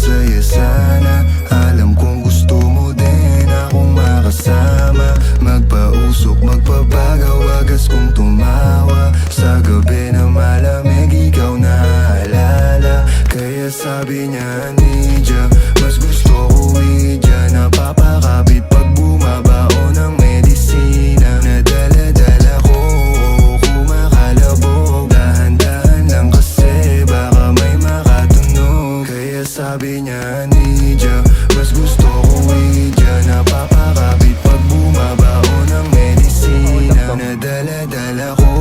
masaya sana. Alam kong gusto mo din akong makasama. Magpausok, magpapagaw, wagas kong tumawa. Sa gabi na malamig, ikaw naaalala. Kaya sabi niya, Nidya, mas gusto ko Idya. Napapakapit pag bumabao ng medisina. Nadala-dala ko, kumakalabog. Dahan-dahan lang kasi baka may makatunog. Kaya sabi niya, Nidya, mas gusto ko Idya. Napapakapit pag bumabao ng medisina. Nadala-dala ko,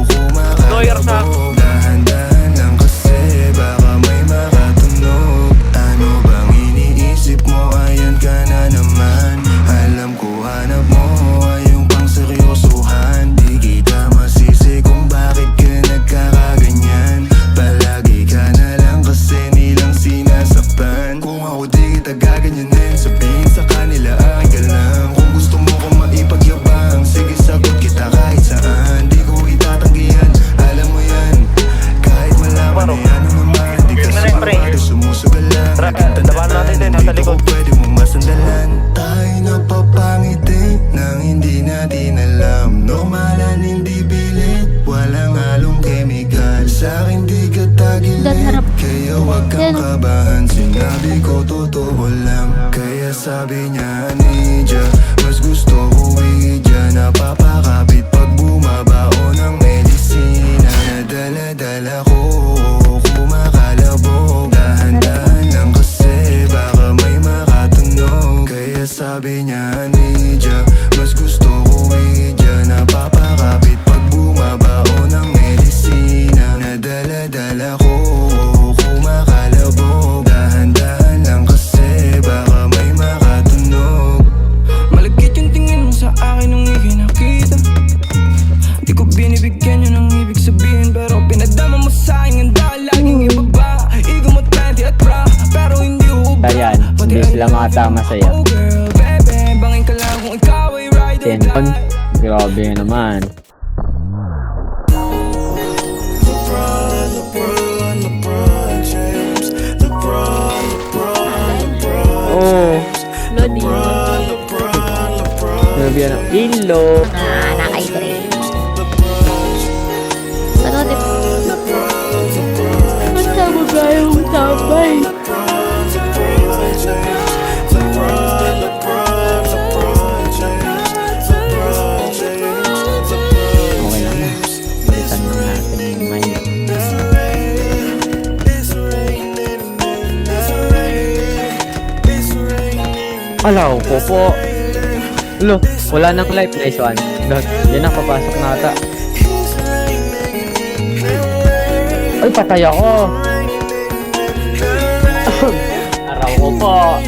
kumakalabog. Dahan-dahan lang kasi baka may makatunog. Ano bang iniisip mo? Ayan ka na naman. Alam ko hanap mo ay yung pang seryosohan. Di kita masisi kung bakit ka nagkakaganyan. Palagi ka na lang kasi nilang sinasaktan. Kung ako di kita gaganyanin, sabihin sa kanila akin ka lang. Kung gusto mo kong maipagyabang, sige sagot kita kahit saan. Di ko itatanggihan, alam mo yan. Kahit malaman ay ano naman, di ka sumabado, sumusugal lang. Nagkanta naman, dito ko pwede mong masandalan. Tayo napapangiti nang hindi natin alam. Normalan, hindi bilit, walang halong chemical. Sa'kin di ka tagilid, kaya wag kang kabahan. Sinabi ko totoo lang. Kaya sabi niya, Nidya, mas gusto ko Idya. Napapakapit pag bumabao ng medisina. Nadala-dala ko, kumakalabog. Dahan-dahan lang kasi baka may makatunog. Kaya sabi niya, Nidya, mas gusto ko Idya. Napapakapit pag bumabao ng medisina. Nadala-dala ko, kumakalabog. Dahan-dahan lang kasi baka may makatunog. Malagkit yung tingin mo sa akin nung ikinakita. Di ko binibigyan yun ng ibig sabihin, pero pinadama mo sa akin ang dahil laging ibaba. Igo mo 20 at bra, pero hindi ubra. Ayan, hindi sila makasama sa'yo. Oh girl, baby, bangin ka lang kung ikaw ay ride or Tenton, die. grabe naman. Oh, Lodi. grabe yan ang ilo. Naka-hydrate. Ano, di ba? Basta mo kayong tambay. Okay lang na. Balitan lang natin yung mind. Alaw ko po. Lo, wala nang life. Nice one. Yan na, papasok na ata. Ay, patay ako. Araw ko po.